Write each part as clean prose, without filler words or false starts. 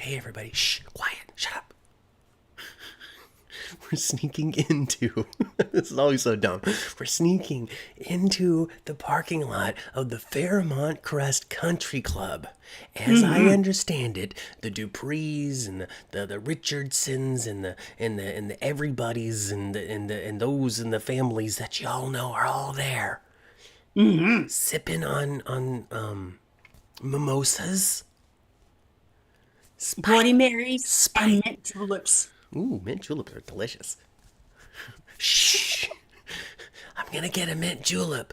Hey, everybody. Shh, quiet. Shut up. We're sneaking into, this is always so dumb. We're sneaking into the parking lot of the Fairmont Crest Country Club. As I understand it, the Duprees and the Richardsons and the everybody's and those and the families that y'all know are all there. Sipping on mimosas. Bloody Marys Spike. and mint juleps. Ooh, mint juleps are delicious. Shh! I'm gonna get a mint julep.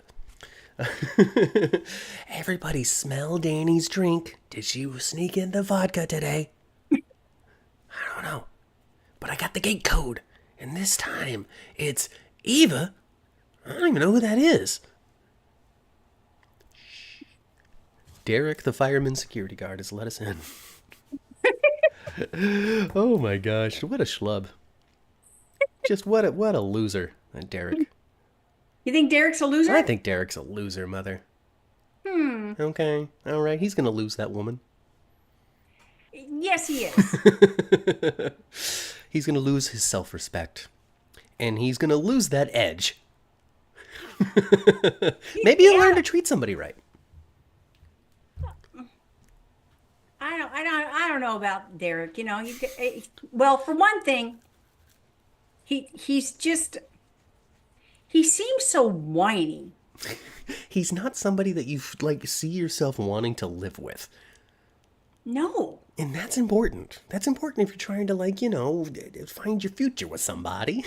Everybody smell Danny's drink. Did she sneak in the vodka today? I don't know. But I got the gate code. And this time, it's Eva. I don't even know who that is. Derek, the fireman security guard, has let us in. Oh my gosh, what a schlub. Just what a loser, that Derek. You think Derek's a loser? I think Derek's a loser, mother. Okay, alright, he's gonna lose that woman. Yes, he is. He's gonna lose his self-respect. And he's gonna lose that edge. Maybe he'll learn to treat somebody right. I don't know about Derek. You know, well, for one thing, he seems so whiny. He's not somebody that you like see yourself wanting to live with. No. And that's important. That's important if you're trying to, find your future with somebody.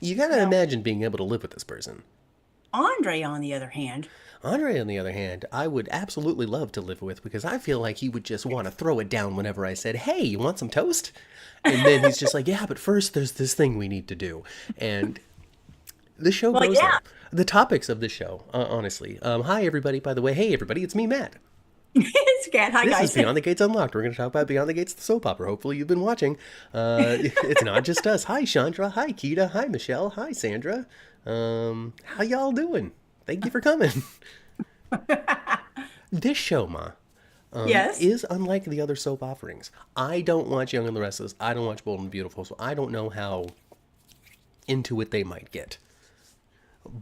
You gotta imagine being able to live with this person. Andre, on the other hand. Andre, on the other hand, I would absolutely love to live with because I feel like he would just want to throw it down whenever I said, hey, you want some toast? And then he's just like, yeah, but first there's this thing we need to do. And the show goes there. The topics of the show, honestly. Hi, everybody, by the way. Hey, everybody, it's me, Matt. It's Kat. Hi, guys. This is Beyond the Gates Unlocked. We're going to talk about Beyond the Gates, the soap opera. Hopefully you've been watching. It's not just us. Hi, Chandra. Hi, Keita. Hi, Michelle. Hi, Sandra. How y'all doing? Thank you for coming. This show, Ma, Yes. is unlike the other soap offerings. I don't watch Young and the Restless. I don't watch Bold and Beautiful, so I don't know how into it they might get.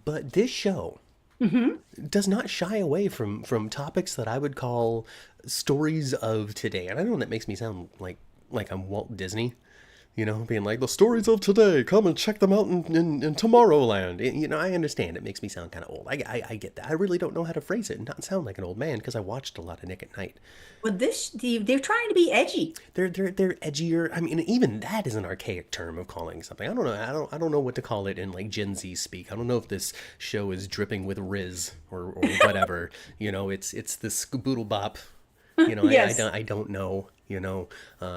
But this show does not shy away from topics that I would call stories of today. And I know that makes me sound like I'm Walt Disney. You know, being like, the stories of today, come and check them out in Tomorrowland. You know, I understand. It makes me sound kind of old. I get that. I really don't know how to phrase it and not sound like an old man because I watched a lot of Nick at Night. Well, they're trying to be edgy. They're edgier. I mean, even that is an archaic term of calling something. I don't know. I don't know what to call it in like Gen Z speak. I don't know if this show is dripping with Riz or whatever. You know, it's the Skaboodle Bop. You know, Yes. I don't know. You know,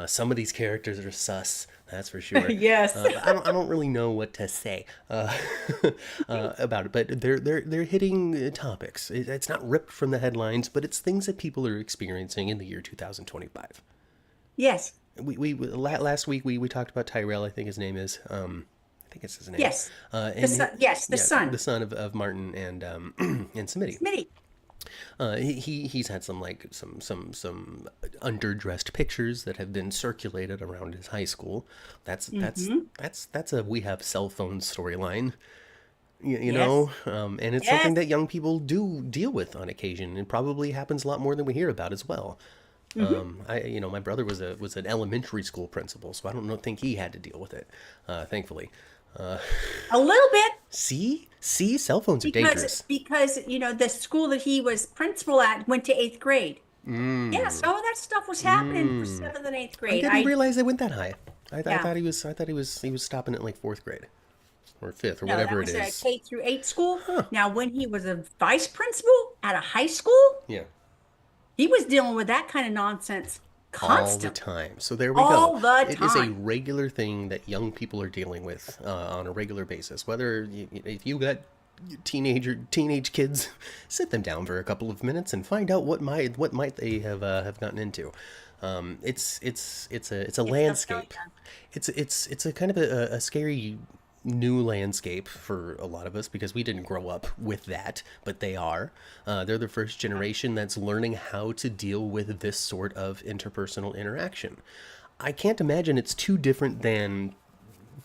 some of these characters are sus. That's for sure. Yes. I don't really know what to say about it, but they're hitting topics. It's not ripped from the headlines, but it's things that people are experiencing in the year 2025. Yes. Last week we talked about Tyrell. I think his name is. I think it's his name. Yes. And The son. the son of Martin and Smitty. Smitty. He's had some underdressed pictures that have been circulated around his high school. That's a we have cell phone storyline, you know, and it's something that young people do deal with on occasion, and probably happens a lot more than we hear about as well. My brother was an elementary school principal, so I don't think he had to deal with it, thankfully. A little bit. See, cell phones are dangerous. Because the school that he was principal at went to 8th grade. Yeah, some of that stuff was happening for 7th and 8th grade. I didn't realize they went that high. I thought he was stopping at like 4th grade or 5th or whatever it is. That was a K through 8 school. Huh. Now, when he was a vice principal at a high school, he was dealing with that kind of nonsense constantly. All the time. So there we go. All the time. It is a regular thing that young people are dealing with on a regular basis. Whether if you got teenage kids, sit them down for a couple of minutes and find out what might they have gotten into. It's a landscape. It's a kind of a scary new landscape for a lot of us because we didn't grow up with that, but they are. They're the first generation that's learning how to deal with this sort of interpersonal interaction. I can't imagine it's too different than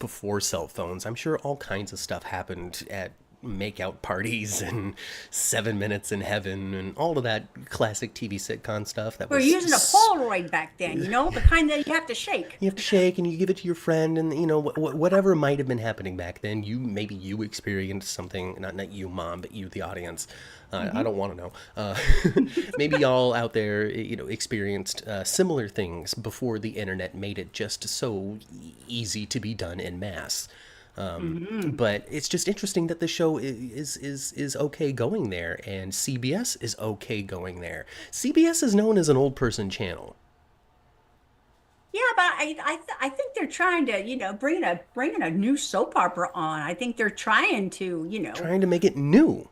before cell phones. I'm sure all kinds of stuff happened at makeout parties and 7 Minutes in Heaven and all of that classic TV sitcom stuff. That We were was using a Polaroid back then, the kind that you have to shake. you have to shake and you give it to your friend, and whatever might have been happening back then, maybe you experienced something. Not you, mom, but you, the audience. I don't want to know. Maybe y'all out there, experienced similar things before the internet made it just so easy to be done en masse. But it's just interesting that the show is okay going there, and CBS is okay going there. CBS is known as an old person channel. Yeah, but I think they're trying to bring a new soap opera on. I think they're trying to. Trying to make it new.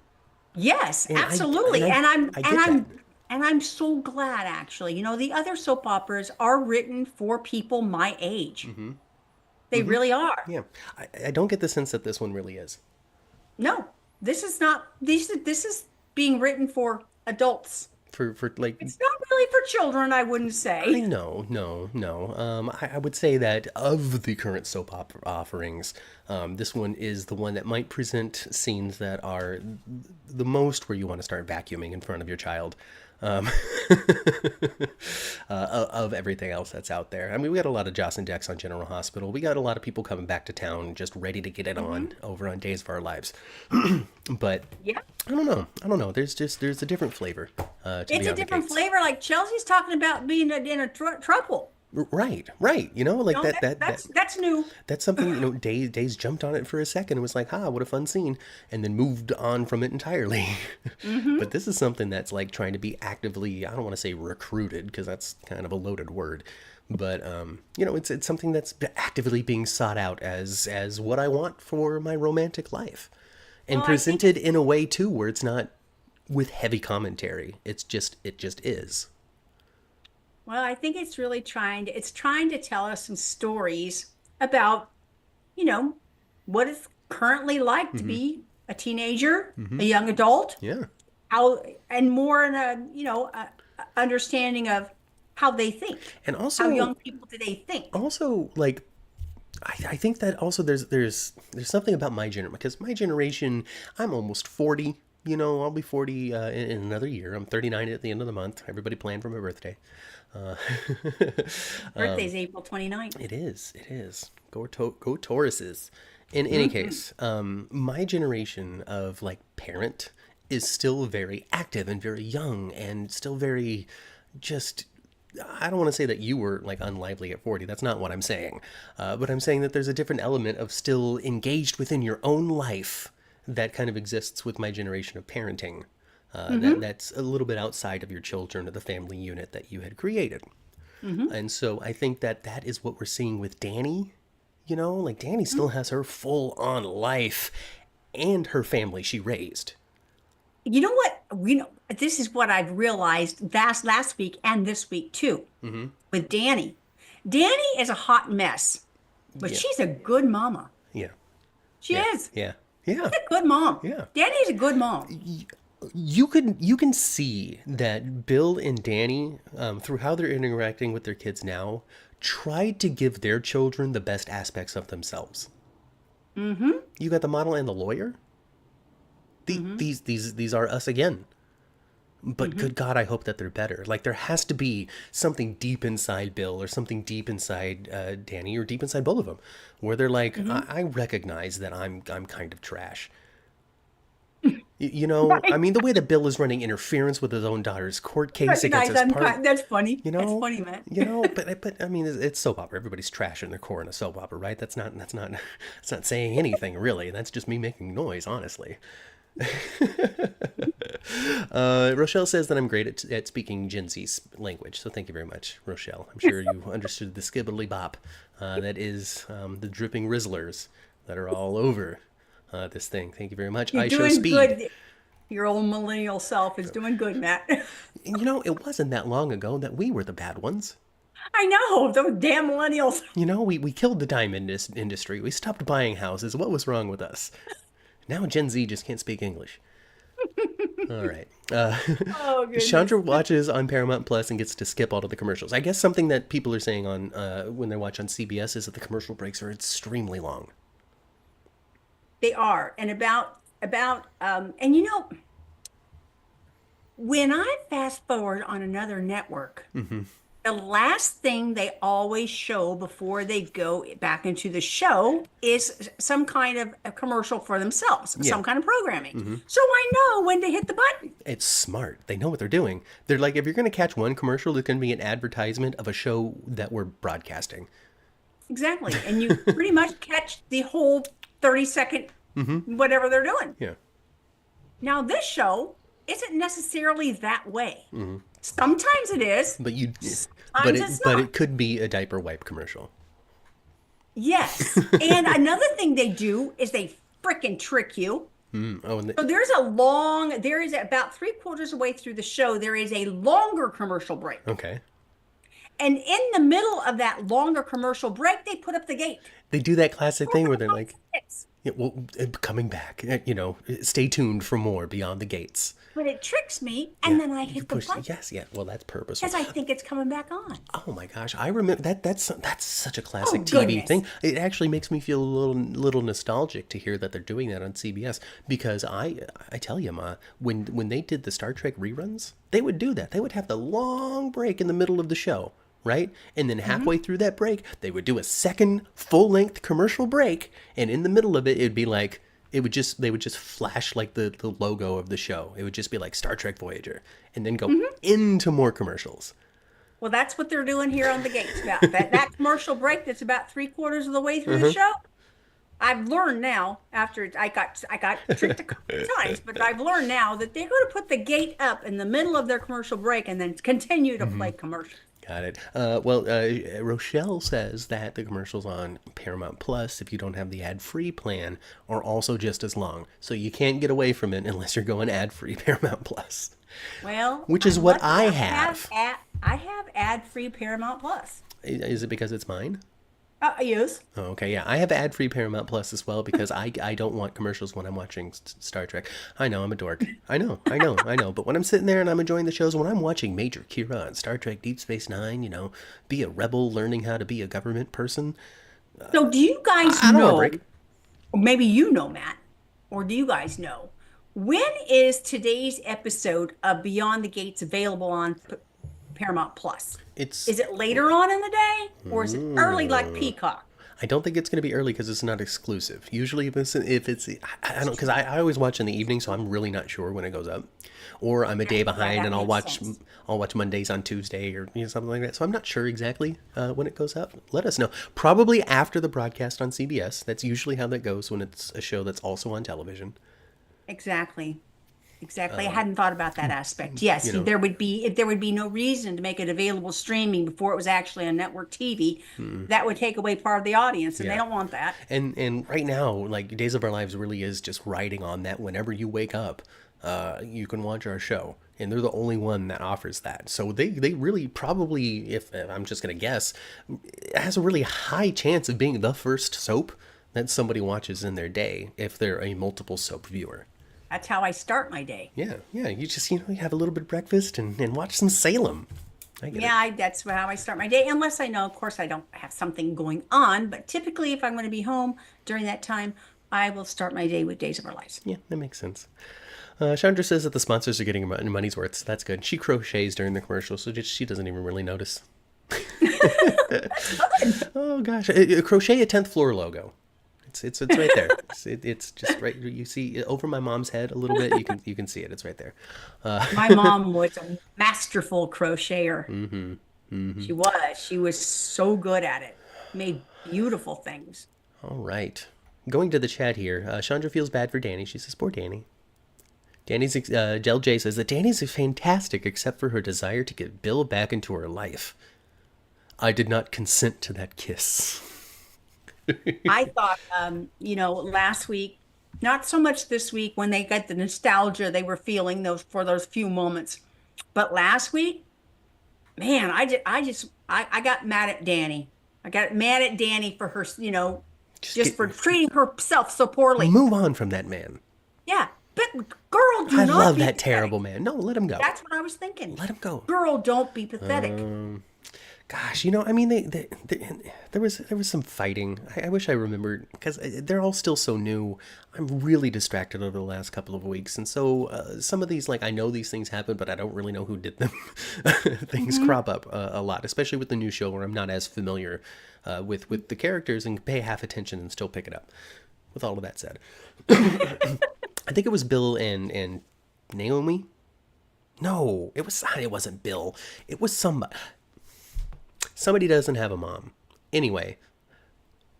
Yes, And absolutely. I get that. And I'm so glad actually. The other soap operas are written for people my age. They really are. Yeah, I don't get the sense that this one really is. No, this is not. This is being written for adults. For like, It's not really for children, I wouldn't I say. know, no. I would say that of the current soap opera offerings, this one is the one that might present scenes that are the most where you want to start vacuuming in front of your child. um, of everything else that's out there. I mean, we got a lot of Joss and Dex on General Hospital. We got a lot of people coming back to town just ready to get it on over on Days of Our Lives. But Yeah. I don't know. There's a different flavor to It's be a on the different gates. flavor. Like Chelsea's talking about being in a trouble. Right. Like No, that's new. that's something, Days jumped on it for a second and was like, what a fun scene, and then moved on from it entirely. But this is something that's like trying to be actively, I don't want to say recruited because that's kind of a loaded word, but it's something that's actively being sought out as what I want for my romantic life, and Well, I think presented in a way too where it's not with heavy commentary. It just is. Well, I think it's trying to tell us some stories about, you know, what it's currently like to be a teenager, a young adult, Yeah. how, and more in understanding of how they think. And How also, young people do they think? like, I think that also there's something about my generation, because my generation, I'm almost 40. I'll be 40 in another year. I'm 39 at the end of the month. Everybody planned for my birthday. Uh, Birthday's April 29th. it is. Go Tauruses. In any case, my generation of like parent is still very active and very young and still very just. I don't want to say that you were like unlively at 40. That's not what I'm saying. But I'm saying that there's a different element of still engaged within your own life that kind of exists with my generation of parenting. That's a little bit outside of your children or the family unit that you had created. And so I think that is what we're seeing with Danny. Like Danny still has her full on life and her family she raised. You know what? This is what I've realized last week and this week too, with Danny. Danny is a hot mess, but Yeah. she's a good mama. Yeah. She Yeah. is. Yeah. She's Yeah. a good mom. Yeah. Danny's a good mom. You can see that Bill and Danny, through how they're interacting with their kids now, tried to give their children the best aspects of themselves. You got the model and the lawyer. These are us again. But good God, I hope that they're better. Like there has to be something deep inside Bill or something deep inside Danny or deep inside both of them, where they're like, I recognize that I'm kind of trash. I mean, the way that Bill is running interference with his own daughter's court case against his partner. That's funny. You know, That's funny, man. but I mean, it's soap opera. Everybody's trash in their core in a soap opera, right? That's not saying anything really. That's just me making noise, honestly. Rochelle says that I'm great at speaking Gen Z language, so thank you very much, Rochelle. I'm sure you understood the skibbly bop that is the dripping Rizzlers that are all over this thing. Thank you very much. You're I show doing speed. good. Your old millennial self is doing good, Matt. It wasn't that long ago that we were the bad ones. I know, those damn millennials. We killed the diamond industry. We stopped buying houses. What was wrong with us? Now Gen Z just can't speak English. All right. Oh, Chandra goodness. watches on Paramount Plus and gets to skip all of the commercials. I guess something that people are saying on when they watch on CBS is that the commercial breaks are extremely long. They are. And and when I fast forward on another network, the last thing they always show before they go back into the show is some kind of a commercial for themselves, Yeah. some kind of programming. So I know when to hit the button. It's smart. They know what they're doing. They're like, if you're going to catch one commercial, it's going to be an advertisement of a show that we're broadcasting. Exactly. And you pretty much catch the whole 30-second whatever they're doing. Yeah. Now, this show isn't necessarily that way. Sometimes it is, But you, sometimes it's but not. it could be a diaper wipe commercial. Yes. And another thing they do is they frickin' trick you. Oh, and So there is about three-quarters of the way through the show, there is a longer commercial break. okay. And in the middle of that longer commercial break, they put up the gate. They do that classic thing where they're like, It's- yeah, well, coming back, stay tuned for more beyond the gates. But it tricks me, and then I You hit the push, button yes, yeah. Well, that's purposeful. because I think it's coming back on. Oh my gosh, I remember that. That's such a classic Oh, TV goodness. thing. It actually makes me feel a little nostalgic to hear that they're doing that on CBS because I tell you, Ma, when they did the Star Trek reruns, they would do that. They would have the long break in the middle of the show, right? And then halfway through that break, they would do a second full-length commercial break, and in the middle of it, it'd be like they would just flash like the logo of the show. It would just be like Star Trek Voyager, and then go into more commercials. Well, that's what they're doing here on the gates. About that commercial break that's about three-quarters of the way through the show. I've learned now, after I got tricked a couple of times, but I've learned now that they're going to put the gate up in the middle of their commercial break and then continue to play commercials. Got it. Rochelle says that the commercials on Paramount Plus, if you don't have the ad-free plan, are also just as long. So you can't get away from it unless you're going ad-free Paramount Plus, Well, which is I'm what lucky. I have. I have ad-free Paramount Plus. Is it because it's mine? I use. Oh, okay, yeah. I have ad-free Paramount Plus as well because I don't want commercials when I'm watching Star Trek. I know, I'm a dork. I know. But when I'm sitting there and I'm enjoying the shows, when I'm watching Major Kira on Star Trek Deep Space Nine, be a rebel learning how to be a government person, So do you guys I don't want a know, break. or maybe you know, Matt, or do you guys know, when is today's episode of Beyond the Gates available on Paramount Plus? It's Is it later on in the day or is it early like Peacock? I don't think it's going to be early because it's not exclusive. Usually, if it's I don't because I always watch in the evening, so I'm really not sure when it goes up, or I'm a day behind that and I'll makes watch sense. I'll watch Mondays on Tuesday or something like that. So I'm not sure exactly when it goes up. Let us know. Probably after the broadcast on CBS. That's usually how that goes when it's a show that's also on television. Exactly. Exactly. I hadn't thought about that aspect. Yes, you know. there would be no reason to make it available streaming before it was actually on network TV. That would take away part of the audience, and they Yeah. don't want that. And right now, like Days of Our Lives really is just riding on that. Whenever you wake up, you can watch our show, and they're the only one that offers that. So they really probably, if I'm just gonna guess, it has a really high chance of being the first soap that somebody watches in their day if they're a multiple soap viewer. That's how I start my day. Yeah, you just you have a little bit of breakfast and watch some Salem. I get it. Yeah, that's how I start my day. Unless I know, of course, I don't have something going on. But typically, if I'm going to be home during that time, I will start my day with Days of Our Lives. Yeah, that makes sense. Chandra says that the sponsors are getting money's worth, so that's good. She crochets during the commercial, so she doesn't even really notice. Oh gosh, crochet a 10th floor logo. It's right there. It's just right. You see it over my mom's head a little bit. You can see it. It's right there. My mom was a masterful crocheter. She was so good at it. Made beautiful things. All right. Going to the chat here. Chandra feels bad for Danny. She says, poor Danny. Del J says that Danny's fantastic except for her desire to get Bill back into her life. I did not consent to that kiss. I thought, last week, not so much this week when they got the nostalgia they were feeling those few moments, but last week, man, I I got mad at Danny. I got mad at Danny for her, Just just get for treating herself so poorly. move on from that man. Yeah. But girl, do I not love be that pathetic. terrible man. No, let him go. That's what I was thinking. Let him go. Girl, don't be pathetic. Gosh, I mean, there was some fighting. I wish I remembered because they're all still so new. I'm really distracted over the last couple of weeks, and so some of these, like I know these things happen, but I don't really know who did them. Things crop up a lot, especially with the new show where I'm not as familiar with the characters and pay half attention and still pick it up. With all of that said, I think it was Bill and Naomi. No, it wasn't Bill. It was somebody. Somebody doesn't have a mom. Anyway,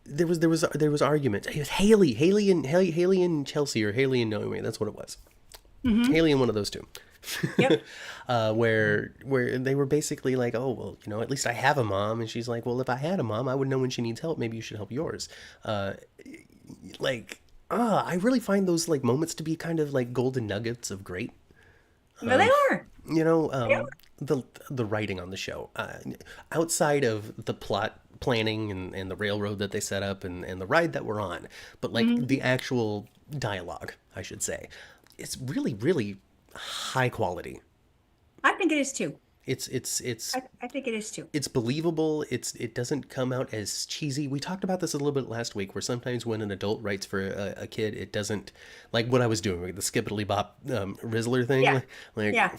there was arguments. It was Haley and Chelsea, or Haley and Naomi. That's what it was. Haley and one of those two. Yep. Where they were basically like, oh well, at least I have a mom, and she's like, well, if I had a mom, I would know when she needs help. Maybe you should help yours. I really find those like moments to be kind of like golden nuggets of great. No, they are. You know, Yeah. the writing on the show, outside of the plot planning and the railroad that they set up and the ride that we're on, but like the actual dialogue, I should say, it's really, really high quality. I think it is too. It's I think it is too. it's believable. It doesn't come out as cheesy. We talked about this a little bit last week, where sometimes when an adult writes for a kid, it doesn't, like what I was doing with the skippity bop Rizzler thing. Yeah. Like, Yeah.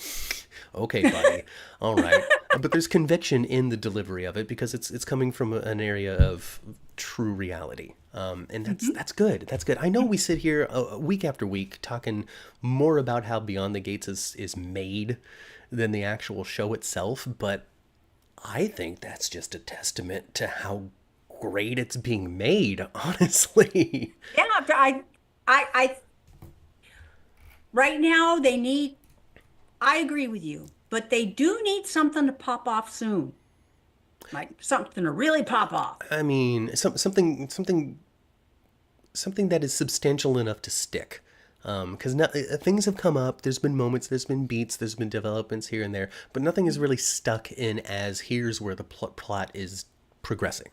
okay, buddy, all right. But there's conviction in the delivery of it because it's coming from an area of true reality. And that's good. That's good. I know we sit here week after week talking more about how Beyond the Gates is made than the actual show itself, but I think that's just a testament to how great it's being made, honestly. Yeah. I right now they need, I agree with you, but they do need something to pop off soon. Like something to really pop off. I mean, something that is substantial enough to stick. Because things have come up, there's been moments, there's been beats, there's been developments here and there, but nothing is really stuck in as here's where the plot is progressing.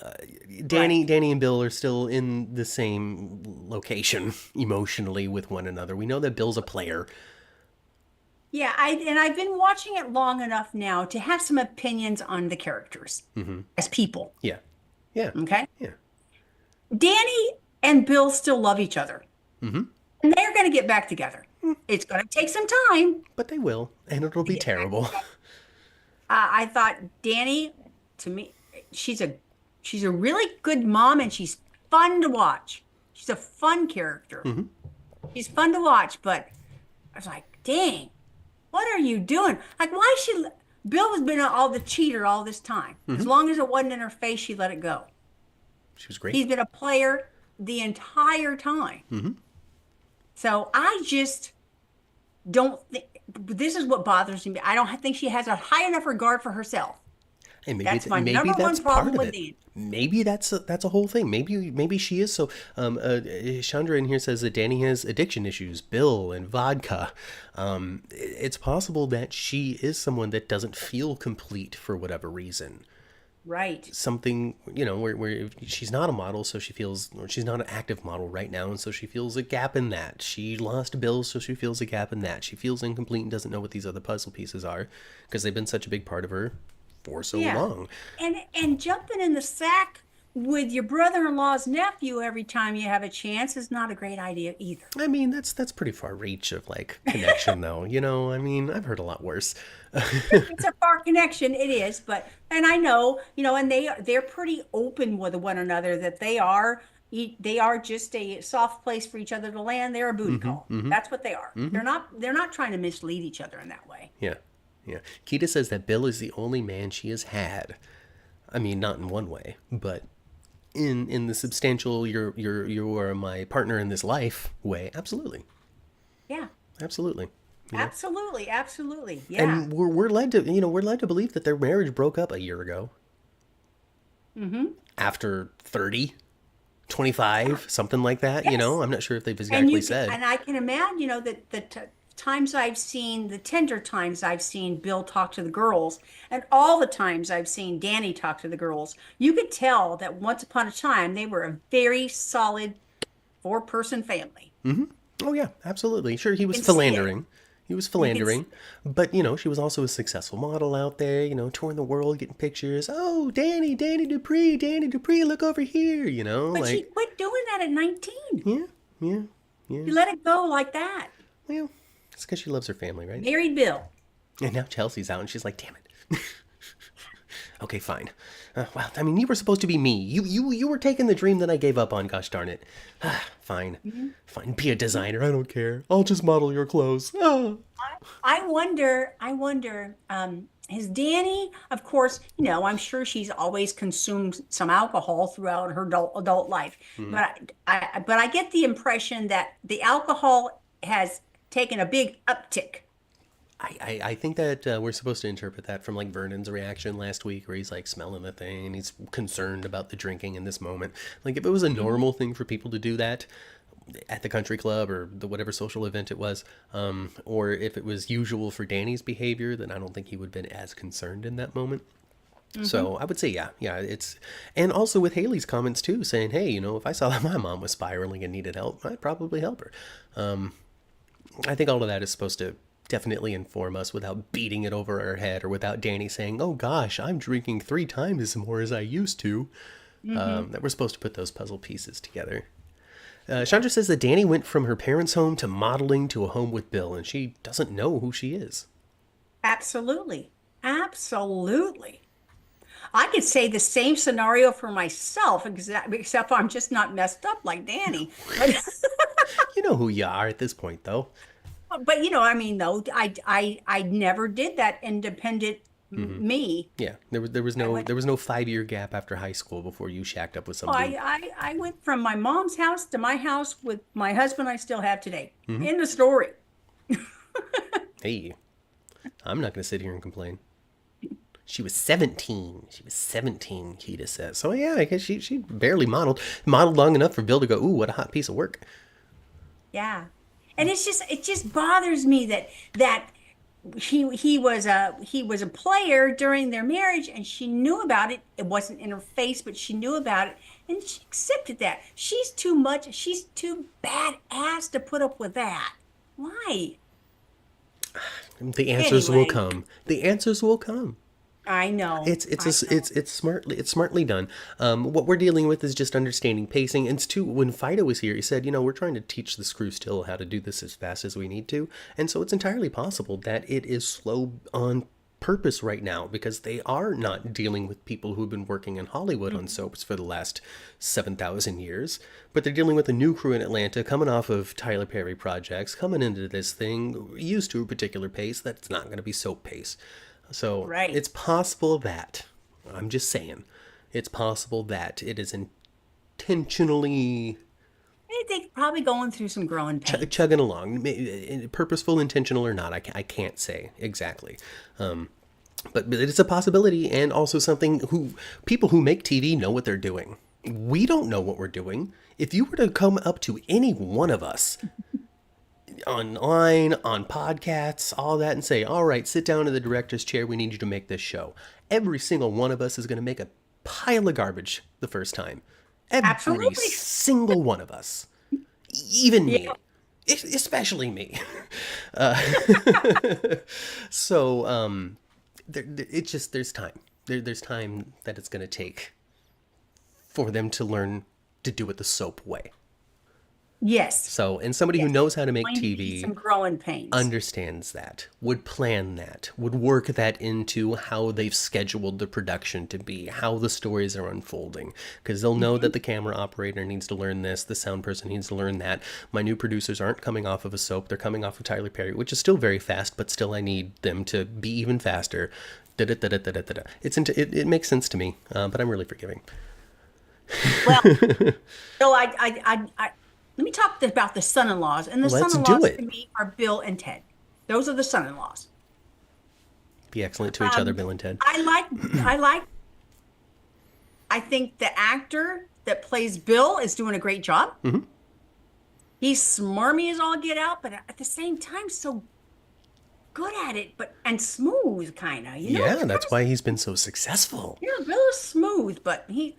Right. Danny and Bill are still in the same location emotionally with one another. We know that Bill's a player. Yeah, I've been watching it long enough now to have some opinions on the characters as people. Yeah, yeah, Okay. yeah. Danny and Bill still love each other. And they're going to get back together. It's going to take some time. But they will, and it'll To be get back terrible. together. I thought Danny, to me, she's a really good mom, and she's fun to watch. She's a fun character. She's fun to watch, but I was like, dang, what are you doing? Like, why is she? Bill has been all the cheater all this time. As long as it wasn't in her face, she let it go. She was great. He's been a player the entire time. So I just don't think this is what bothers me. I don't think she has a high enough regard for herself. And That's my maybe number that's one part problem of with it. Dan. Maybe that's a whole thing. Maybe she is so. Chandra in here says that Danny has addiction issues, Bill and vodka. It's possible that she is someone that doesn't feel complete for whatever reason. Right. Something, where she's not a model, so she feels, or she's not an active model right now, and so she feels a gap in that. She lost Bill, so she feels a gap in that. She feels incomplete and doesn't know what these other puzzle pieces are because they've been such a big part of her for so Yeah. long. And jumping in the sack with your brother-in-law's nephew every time you have a chance is not a great idea either. I mean, that's pretty far reach of like connection, though. I mean, I've heard a lot worse. It's a far connection, it is, but and I know, and they're pretty open with one another that they are just a soft place for each other to land. They're a booty call. That's what they are. They're not trying to mislead each other in that way. Yeah, yeah. Keita says that Bill is the only man she has had. I mean, not in one way, but in the substantial you are my partner in this life way. Absolutely, Yeah. absolutely. Absolutely, absolutely. Yeah. And we're led to we're led to believe that their marriage broke up a year ago. After 30, 25, something like that. I'm not sure if they've And exactly said. and I can imagine, that the tender times I've seen Bill talk to the girls, and all the times I've seen Danny talk to the girls, you could tell that once upon a time they were a very solid four-person family. Oh yeah, absolutely. Sure, he You was can see it. philandering. He was You can see philandering, but she was also a successful model out there. Touring the world, getting pictures. Oh, Danny Dupree, look over here. But she Like quit doing that at 19. yeah, yeah, yeah. She let it go like that. Well, it's because she loves her family, right? Married Bill. And now Chelsea's out, and she's like, damn it. Okay, fine. Well, I mean, you were supposed to be me. You were taking the dream that I gave up on. Gosh darn it. Fine, fine. Be a designer. I don't care. I'll just model your clothes. Has Danny, of course, I'm sure she's always consumed some alcohol throughout her adult life. But I get the impression that the alcohol has taken a big uptick. I think that we're supposed to interpret that from like Vernon's reaction last week, where he's like smelling the thing and he's concerned about the drinking in this moment. Like if it was a normal thing for people to do that at the country club or the whatever social event it was, or if it was usual for Danny's behavior, then I don't think he would have been as concerned in that moment. So I would say, yeah, it's, and also with Haley's comments too, saying, hey, if I saw that my mom was spiraling and needed help, I'd probably help her. I think all of that is supposed to definitely inform us without beating it over our head or without Danny saying, oh gosh, I'm drinking 3 times as more as I used to. That we're supposed to put those puzzle pieces together. Chandra says that Danny went from her parents' home to modeling to a home with Bill, and she doesn't know who she is. Absolutely. Absolutely. I could say the same scenario for myself, except I'm just not messed up like Danny. But, You know who you are at this point, though. I mean, though, I never did that independent me. Yeah, there was I no went, 5-year gap after high school before you shacked up with some oh, dude. I went from my mom's house to my house with my husband I still have today. End of story. Hey, I'm not going to sit here and complain. She was 17. She was 17, Keita says. So yeah, I guess she barely modeled long enough for Bill to go, ooh, what a hot piece of work. Yeah. And it just bothers me that he was a player during their marriage, and she knew about it. It wasn't in her face, but she knew about it, and she accepted that. She's too much. She's too badass to put up with that. Why? The answers will Anyway, come. The answers will come. I know. It's I know. it's smartly done. What we're dealing with is just understanding pacing. And it's too, when Fido was here, he said, we're trying to teach this crew still how to do this as fast as we need to. And so it's entirely possible that it is slow on purpose right now because they are not dealing with people who've been working in Hollywood on soaps for the last 7,000 years, but they're dealing with a new crew in Atlanta coming off of Tyler Perry projects, coming into this thing used to a particular pace that's not going to be soap pace. So Right. it's possible that, I'm just saying, it's possible that it is intentionally They're probably going through some growing pains. chugging along, purposeful, intentional or not. I can't say exactly. But it's a possibility, and also something people who make TV know what they're doing. We don't know what we're doing. If you were to come up to any one of us online, on podcasts, all that, and say, all right, sit down in the director's chair, we need you to make this show. Every single one of us is going to make a pile of garbage the first time. Every Absolutely. single one of us. Even me. Yeah. Especially me. Uh, so, it's just, there's time. There's time that it's going to take for them to learn to do it the soap way. Yes. So, and somebody who Yes. knows how to make Going to be TV some growing pains. understands that, would plan that, would work that into how they've scheduled the production to be, how the stories are unfolding. Because they'll know that the camera operator needs to learn this, the sound person needs to learn that. My new producers aren't coming off of a soap, they're coming off of Tyler Perry, which is still very fast, but still I need them to be even faster. Da-da-da-da-da-da-da. It makes sense to me, but I'm really forgiving. Well, so let me talk about the son-in-laws. And the Let's do son-in-laws to it. me are Bill and Ted. Those are the son-in-laws. Be excellent to each other, Bill and Ted. I think the actor that plays Bill is doing a great job. He's smarmy as all get out, but at the same time, so good at it, but and smooth, kind of. Yeah, He's kind that's of why he's been so successful. real smooth, but he.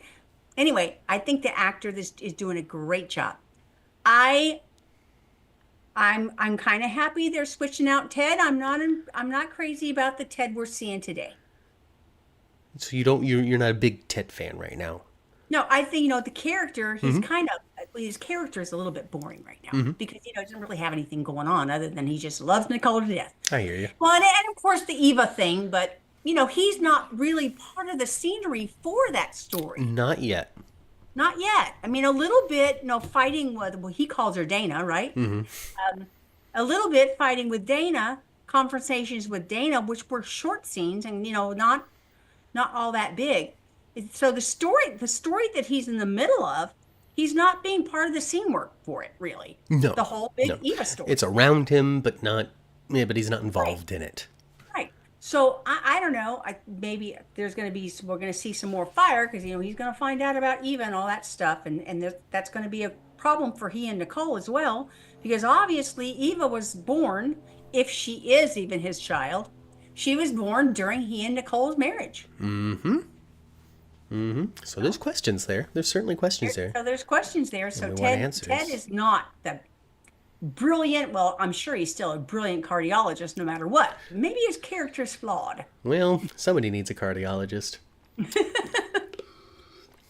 Anyway, I think the actor this is doing a great job. I I'm kind of happy they're switching out Ted. I'm not crazy about the Ted we're seeing today. So you're not a big Ted fan right now. No, I think the character, Mm-hmm. his character is a little bit boring right now Mm-hmm. because he doesn't really have anything going on other than he just loves Nicole to death. I hear you. Well, and of course the Eva thing, but he's not really part of the scenery for that story. Not yet. Not yet. I mean, a little bit, fighting with, well, he calls her Dana, right? Mm-hmm. A little bit fighting with Dana, confrontations with Dana, which were short scenes and, not all that big. So the story that he's in the middle of, he's not being part of the scene work for it, really. No. The whole big No. Eva story. It's around him, but not. Yeah, but he's not Right. involved in it. Right. So I don't know. Maybe we're going to see some more fire because he's going to find out about Eva and all that stuff, and that's going to be a problem for he and Nicole as well, because obviously Eva was born, if she is even his child, she was born during he and Nicole's marriage. Mm-hmm. Mm-hmm. So there's questions there. There's certainly questions there. So there's questions there. So we want Ted answers. is not the brilliant. Well, I'm sure he's still a brilliant cardiologist, no matter what. Maybe his character's flawed. Well, somebody needs a cardiologist.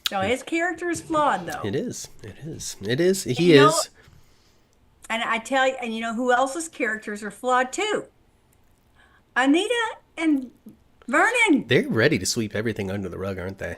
So his character is flawed, though. It is. It is. It is. And He is. And I tell you, and who else's characters are flawed too? Anita and Vernon. They're ready to sweep everything under the rug, aren't they?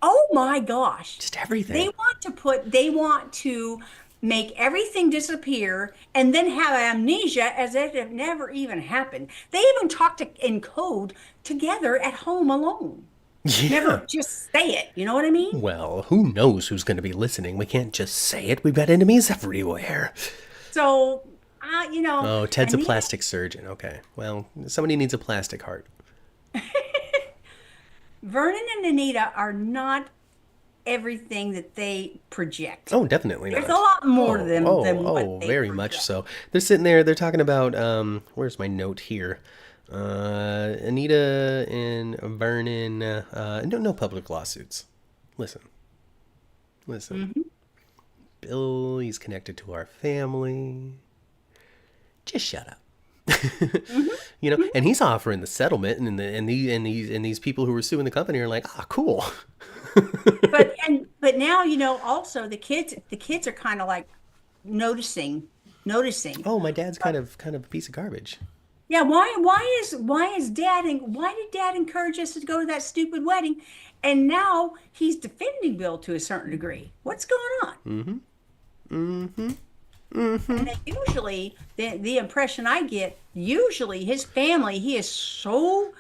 Oh my gosh. Just everything. They want to make everything disappear and then have amnesia as if it never even happened. They even talk in code together at home alone. Yeah. Never just say it. You know what I mean? Well, who knows who's going to be listening? We can't just say it. We've got enemies everywhere. So, Oh, Ted's a Anita- plastic surgeon. Okay. Well, somebody needs a plastic heart. Vernon and Anita are not everything that they project. Oh, definitely not. There's a lot more to them Oh, than what they very project. much so. They're sitting there. They're talking about. Where's my note here? Anita and Vernon. No public lawsuits. Listen. Mm-hmm. Bill, he's connected to our family. Just shut up. Mm-hmm. And he's offering the settlement, and these people who were suing the company are like, cool. But now also the kids are kind of like noticing. Oh, my dad's kind of a piece of garbage. Yeah, why did dad encourage us to go to that stupid wedding? And now he's defending Bill to a certain degree. What's going on? Mm-hmm. Mm-hmm. And then usually the impression I get, usually his family, he is so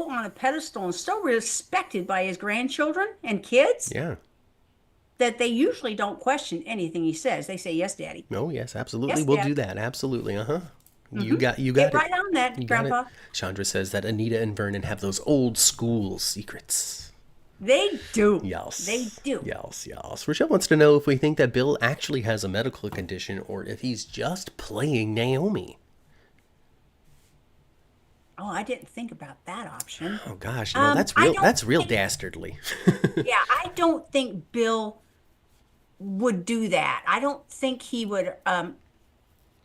on a pedestal and so respected by his grandchildren and kids Yeah. that they usually don't question anything he says. They say, "Yes, Daddy." Oh, yes, absolutely. Yes, We'll Dad. do that. Absolutely. Uh-huh. Mm-hmm. You Get got right it. on that, You got Grandpa. it. Chandra says that Anita and Vernon have those old school secrets. They do. Yes. They do. Yes. Rochelle wants to know if we think that Bill actually has a medical condition or if he's just playing Naomi. Oh, I didn't think about that option. Oh gosh, no, that's real dastardly. Yeah, I don't think Bill would do that. I don't think he would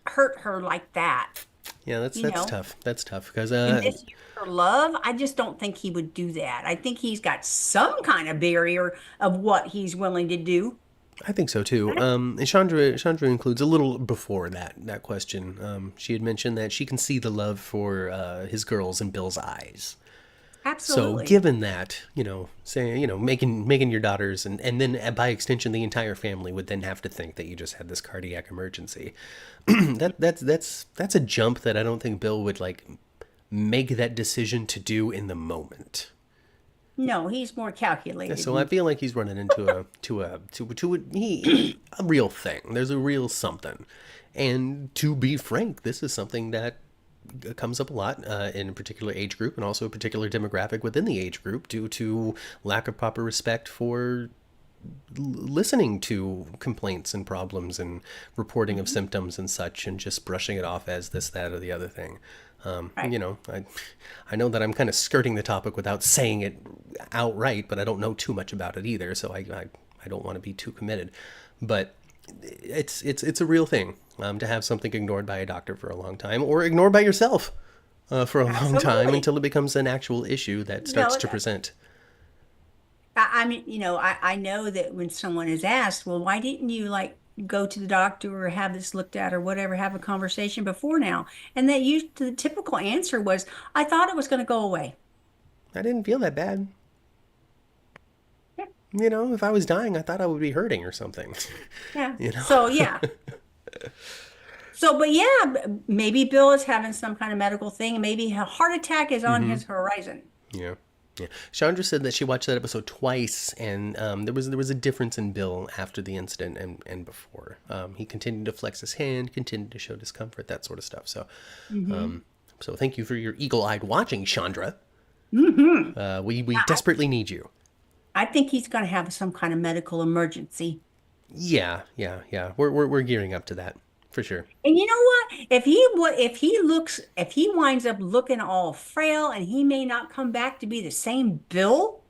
hurt her like that. Yeah, that's tough. That's tough because In this her love, I just don't think he would do that. I think he's got some kind of barrier of what he's willing to do. I think so too. And Chandra includes a little before that question. She had mentioned that she can see the love for his girls in Bill's eyes. Absolutely. So given that, making your daughters and then by extension the entire family would then have to think that you just had this cardiac emergency. that's a jump that I don't think Bill would make that decision to do in the moment. No, he's more calculated. So I feel like he's running into a real thing. There's a real something. And to be frank, this is something that comes up a lot in a particular age group and also a particular demographic within the age group due to lack of proper respect for listening to complaints and problems and reporting of symptoms and such, and just brushing it off as this, that, or the other thing. Right. You know, I know that I'm kind of skirting the topic without saying it outright, but I don't know too much about it either, so I don't want to be too committed. But it's a real thing, to have something ignored by a doctor for a long time, or ignored by yourself for a long time, Absolutely. until it becomes an actual issue that starts No, to present. I mean, I know that when someone is asked, well, why didn't you like go to the doctor or have this looked at or whatever, have a conversation before now? And the typical answer was, I thought it was going to go away. I didn't feel that bad. Yeah. You know, if I was dying, I thought I would be hurting or something. Yeah. You know? So, yeah. So, but yeah, maybe Bill is having some kind of medical thing. Maybe a heart attack is on his horizon. Yeah. Yeah. Chandra said that she watched that episode twice, and there was a difference in Bill after the incident and before. He continued to flex his hand, continued to show discomfort, that sort of stuff. So, so thank you for your eagle-eyed watching, Chandra. We desperately need you. I think he's going to have some kind of medical emergency. Yeah, yeah, yeah. We're gearing up to that for sure. And you know what? If he winds up looking all frail and he may not come back to be the same Bill,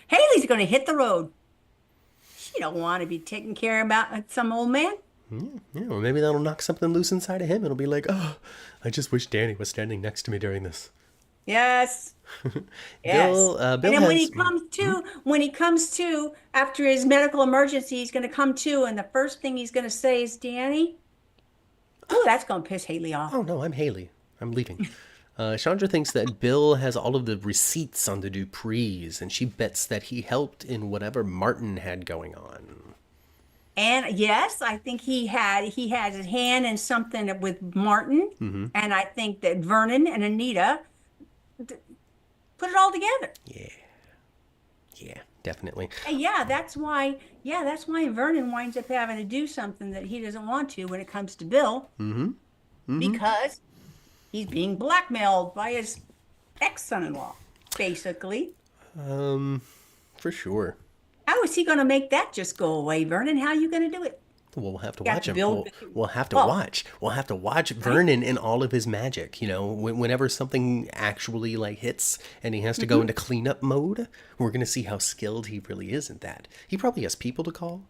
Haley's going to hit the road. She don't want to be taking care about some old man. Yeah, or maybe that'll knock something loose inside of him. It'll be like, oh, I just wish Danny was standing next to me during this. Yes. Yes. Bill And then has. when he comes to after his medical emergency, he's going to come to, and the first thing he's going to say is, Danny, oh, that's going to piss Haley off. Oh no, I'm Haley. I'm leaving. Chandra thinks that Bill has all of the receipts on the Duprees, and she bets that he helped in whatever Martin had going on. And yes, I think he has his hand in something with Martin, and I think that Vernon and Anita put it all together. Yeah, definitely. And that's why Vernon winds up having to do something that he doesn't want to when it comes to Bill, because he's being blackmailed by his ex-son-in-law, basically. For sure. How is he going to make that just go away, Vernon? How are you going to do it? Well, we'll have to Got watch him. Bill- We'll have to Well, watch. We'll have to watch Vernon in all of his magic. You know, whenever something actually like hits and he has to go into cleanup mode, we're gonna see how skilled he really is at that. He probably has people to call.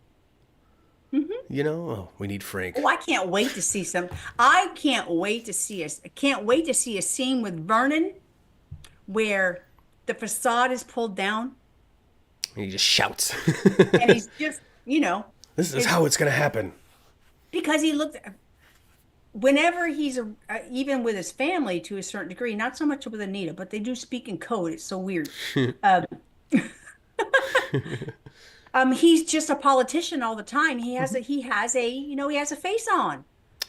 You know, oh, we need Frank. Oh, I can't wait to see some. I can't wait to see us. I can't wait to see a scene with Vernon where the facade is pulled down And he just shouts. and he's just, This is how it's gonna happen. because he looks. Whenever he's even with his family to a certain degree, not so much with Anita, but they do speak in code. It's so weird. He's just a politician all the time. He has a face on.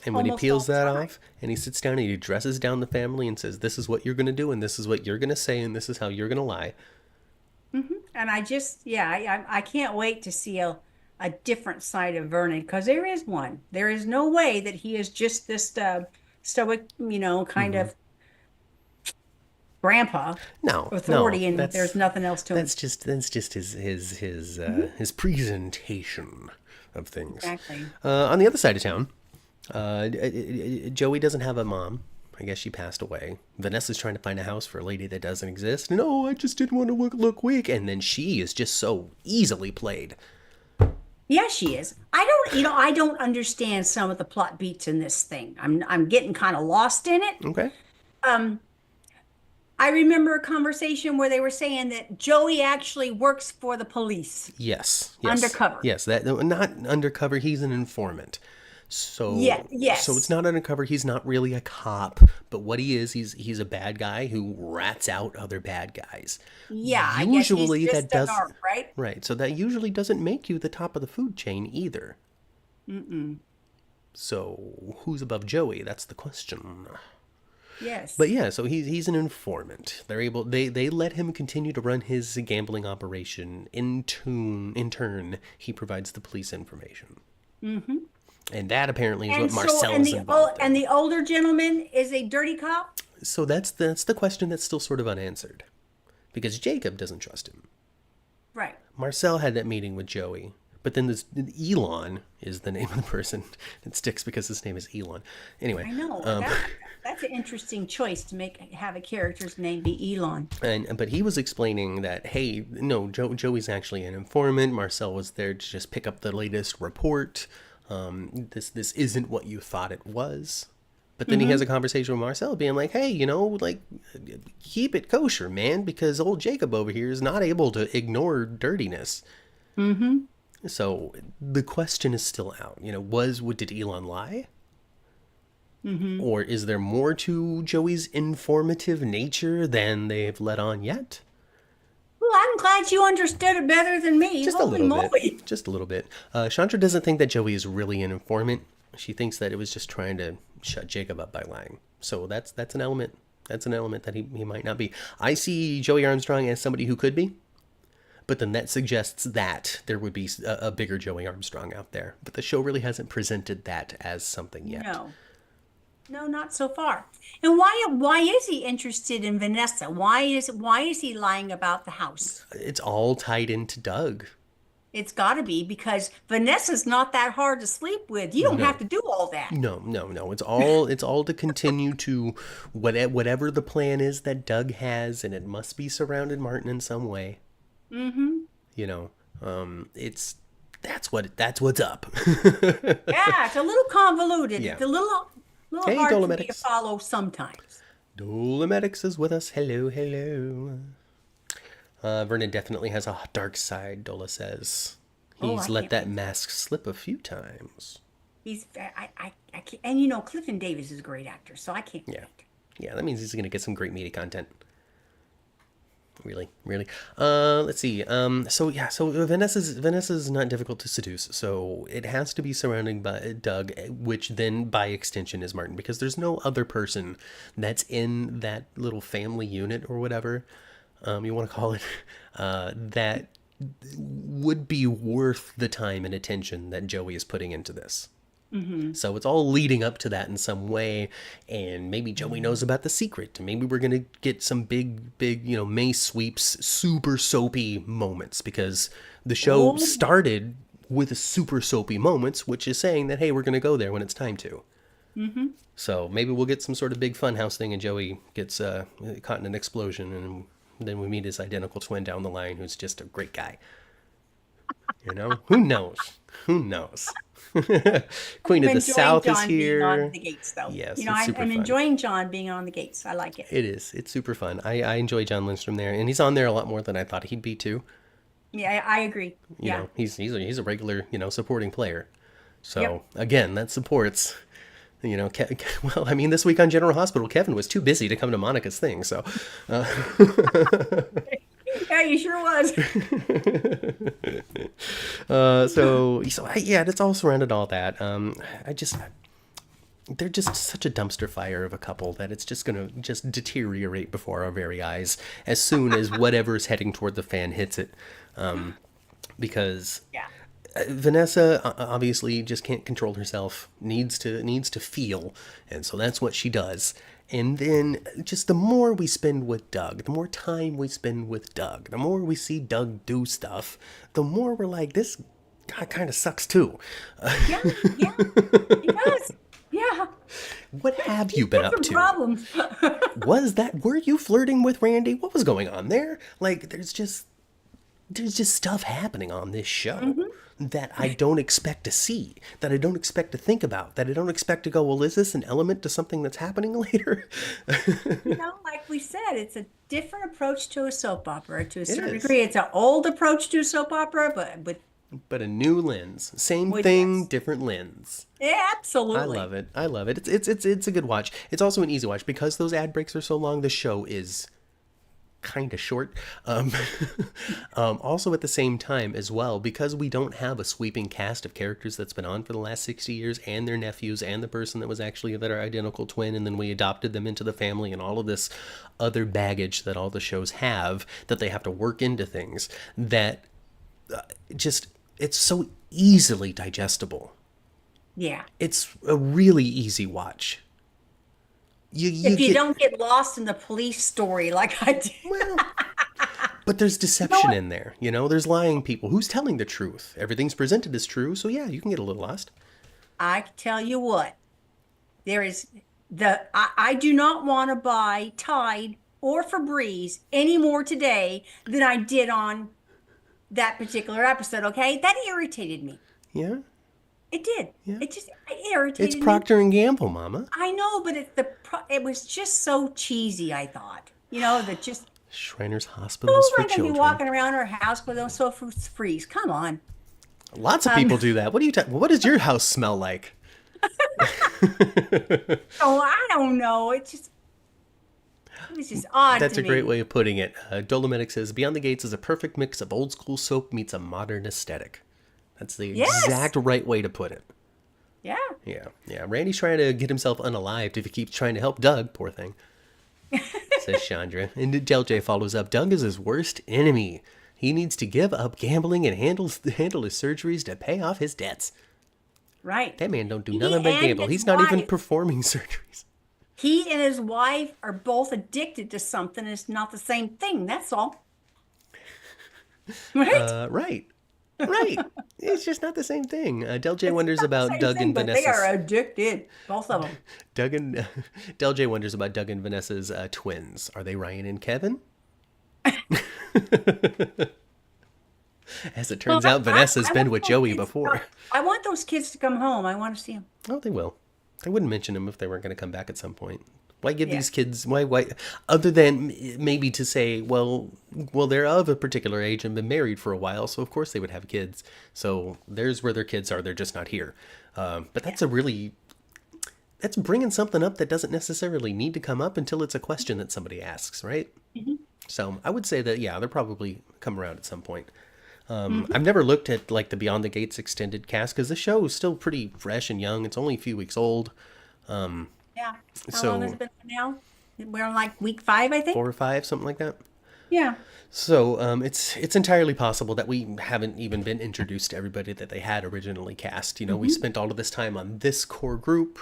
And when he Almost peels all the that time. off and he sits down and he dresses down the family and says, this is what you're gonna do and this is what you're gonna say and this is how you're gonna lie. And I can't wait to see a different side of Vernon, because there is one. There is no way that he is just this stoic, kind of grandpa No, authority, and that's- there's nothing else to him. That's just his presentation of things. Exactly. On the other side of town, Joey doesn't have a mom. I guess she passed away. Vanessa's trying to find a house for a lady that doesn't exist. And oh, I just didn't want to look weak. And then she is just so easily played. Yeah, she is. I don't understand some of the plot beats in this thing. I'm getting kind of lost in it. Okay. I remember a conversation where they were saying that Joey actually works for the police. Yes. Undercover. Yes, that not undercover. He's an informant. So Yes. So it's not undercover. He's not really a cop, but what he is, he's a bad guy who rats out other bad guys. Yeah, Usually I guess he's that just does a narc, right? right. So that usually doesn't make you the top of the food chain either. So who's above Joey? That's the question. Yes. But yeah, so he's an informant. They let him continue to run his gambling operation. In turn, he provides the police information. And that apparently is what Marcel's involved in. And the older gentleman is a dirty cop? So that's the question that's still sort of unanswered. Because Jacob doesn't trust him. Right. Marcel had that meeting with Joey, but then this Elon is the name of the person. It sticks because his name is Elon. Anyway, I know that's an interesting choice to have a character's name be Elon. but he was explaining that, hey, no, Joey's actually an informant. Marcel was there to just pick up the latest report. This isn't what you thought it was. But then he has a conversation with Marcel being like, hey, like, keep it kosher, man, because old Jacob over here is not able to ignore dirtiness. So the question is still out. Did Elon lie? Or is there more to Joey's informative nature than they've let on yet? Well, I'm glad you understood it better than me. Just Holy a little moly. bit. Just a little bit. Chandra doesn't think that Joey is really an informant. She thinks that it was just trying to shut Jacob up by lying. So that's an element. That's an element that he might not be. I see Joey Armstrong as somebody who could be, but then that suggests that there would be a bigger Joey Armstrong out there. But the show really hasn't presented that as something yet. No, not so far. And why is he interested in Vanessa? Why is he lying about the house? It's all tied into Doug. It's got to be because Vanessa's not that hard to sleep with. You don't have to do all that. No. It's all to continue to whatever the plan is that Doug has, and it must be surrounded Martin in some way. That's what's up. Yeah, it's a little convoluted. Yeah. It's a little Hey, hard for me to Dolomitics. follow sometimes. Dolomitics is with us. Hello. Vernon definitely has a dark side, Dola says. He's let that mask slip a few times. I can't, and Clifton Davis is a great actor, so I can't wait. Yeah, that means he's going to get some great meaty content. Really. Let's see. So Vanessa's not difficult to seduce, so it has to be surrounding by Doug, which then by extension is Martin, because there's no other person that's in that little family unit or whatever you want to call it, that would be worth the time and attention that Joey is putting into this. So it's all leading up to that in some way, and maybe Joey knows about the secret. Maybe we're gonna get some big, May sweeps, super soapy moments, because the show started with super soapy moments, which is saying that, hey, we're gonna go there when it's time to. So maybe we'll get some sort of big funhouse thing, and Joey gets caught in an explosion, and then we meet his identical twin down the line, who's just a great guy. Who knows? Queen of the South is here. Being on the gates, though. Yes, I'm enjoying John being on the gates. I like it. It is. It's super fun. I enjoy John Lindstrom there, and he's on there a lot more than I thought he'd be too. Yeah, I agree. He's a regular supporting player. So again, that supports. Well, I mean, this week on General Hospital, Kevin was too busy to come to Monica's thing, so. Yeah, he sure was. That's all surrounded all that. They're just such a dumpster fire of a couple that it's just gonna just deteriorate before our very eyes as soon as whatever's heading toward the fan hits it, because. Yeah. Vanessa obviously just can't control herself, needs to feel, and so that's what she does. And then just the more we spend with Doug, the more time we spend with Doug, the more we see Doug do stuff, the more we're like, this guy kind of sucks too. Yeah, he does. Yeah. What have you been up to? Problems. Were you flirting with Randy? What was going on there? Like, there's just stuff happening on this show that I don't expect to see, that I don't expect to think about, that I don't expect to go, well, is this an element to something that's happening later? Like we said, it's a different approach to a soap opera to a certain is. degree. It's an old approach to a soap opera, But a new lens. Same thing, yes. different lens. Yeah, absolutely. I love it. It's a good watch. It's also an easy watch because those ad breaks are so long. The show is kind of short. Also at the same time as well, because we don't have a sweeping cast of characters that's been on for the last 60 years and their nephews and the person that was actually their identical twin, and then we adopted them into the family and all of this other baggage that all the shows have that they have to work into things, that it's so easily digestible. Yeah. It's a really easy watch. If you don't get lost in the police story like I did. Well, But there's You know deception what? in there. There's lying people. Who's telling the truth? Everything's presented as true. So yeah, you can get a little lost. I tell you what, there is I do not want to buy Tide or Febreze any more today than I did on that particular episode. Okay, that irritated me. Yeah, It did. yeah. It It's irritated me. Procter and Gamble, Mama. I know, but it was just so cheesy. I thought, that just Shriners Hospitals who's for not going to be Children. walking around our house with those sofa freeze? Come on. Lots of Um, people do that. What does your house smell like? oh, I don't know. It was just odd That's to a great me. way of putting it. Dolomedic says, Beyond the Gates is a perfect mix of old school soap meets a modern aesthetic. That's the Yes. exact right way to put it. Yeah. Yeah, yeah. Randy's trying to get himself unalived if he keeps trying to help Doug. Poor thing, says Chandra. And Del follows up, Doug is his worst enemy. He needs to give up gambling and handle his surgeries to pay off his debts. Right. That man don't do He nothing but and gamble. his He's not even wife, performing surgeries. he and his wife are both addicted to something. It's not the same thing. That's all. Right? Right. Right. It's just not the same thing. Del J It's wonders not the about same Doug thing, and but they are Vanessa's. addicted. Both of them. Doug and Del J wonders about Doug and Vanessa's twins. Are they Ryan and Kevin? As it Well, turns out, Vanessa's I been want with those Joey kids to before. come. I want those kids to come home. I want to see them. Oh, they will. They wouldn't mention them if they weren't going to come back at some point. Why give Yeah. these kids? Why? Other than maybe to say, well, they're of a particular age and been married for a while, so of course they would have kids. So there's where their kids are. They're just not here. But that's bringing something up that doesn't necessarily need to come up until it's a question that somebody asks, right? Hmm. So I would say that yeah, they'll probably come around at some point. Hmm. I've never looked at like the Beyond the Gates extended cast because the show is still pretty fresh and young. It's only a few weeks old. Yeah. How long has So it been now? We're on like week 5, I think. 4 or 5, something like that. Yeah. So it's entirely possible that we haven't even been introduced to everybody that they had originally cast. We Hmm. spent all of this time on this core group,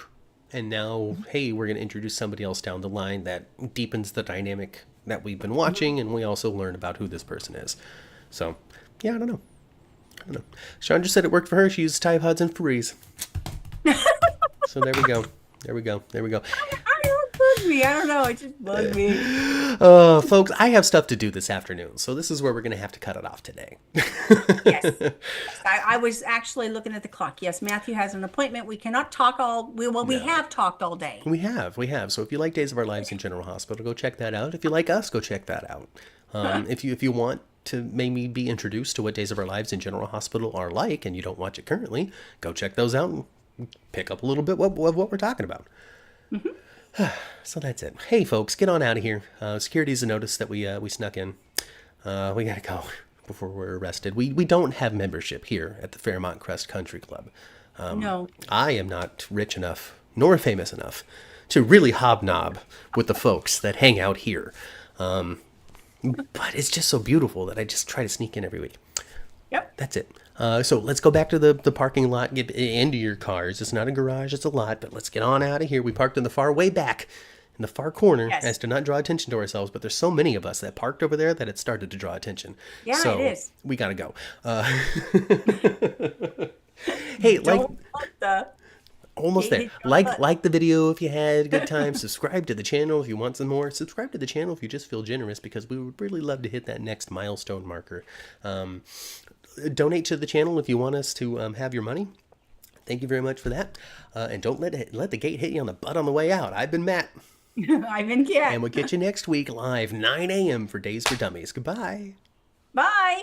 and now hey, we're going to introduce somebody else down the line that deepens the dynamic that we've been watching, and we also learn about who this person is. So yeah, I don't know. I don't know. Chandra said it worked for her. She used Tide Pods and Febreze. So there we go. There we go. There we go. I don't bug me. I don't know. It just bugged me. Folks, I have stuff to do this afternoon, so this is where we're going to have to cut it off today. Yes. I was actually looking at the clock. Yes, Matthew has an appointment. We cannot talk we No. have talked all day. We have. So if you like Days of Our Lives in General Hospital, go check that out. If you like us, go check that out. If you want to maybe be introduced to what Days of Our Lives in General Hospital are like, and you don't watch it currently, go check those out and pick up a little bit of what we're talking about. So that's it. Hey, folks, get on out of here. Security's a notice that we snuck in. We gotta go before we're arrested. We don't have membership here at the Fairmont Crest Country Club. No. I am not rich enough nor famous enough to really hobnob with the folks that hang out here. But it's just so beautiful that I just try to sneak in every week. Yep. That's it. So let's go back to the parking lot, get into your cars. It's not a garage, it's a lot, but let's get on out of here. We parked in the far way back, in the far corner, Yes. as to not draw attention to ourselves, but there's so many of us that parked over there that it started to draw attention. Yeah, So it is. we gotta go. Hey, like, Don't want the almost there. hit your Like butt. like the video if you had a good time. Subscribe to the channel if you want some more. Subscribe to the channel if you just feel generous, because we would really love to hit that next milestone marker. Donate to the channel if you want us to have your money. Thank you very much for that. And don't let the gate hit you on the butt on the way out. I've been Matt, I've been and we'll get you next week live 9 a.m. for Days for Dummies. Goodbye. Bye.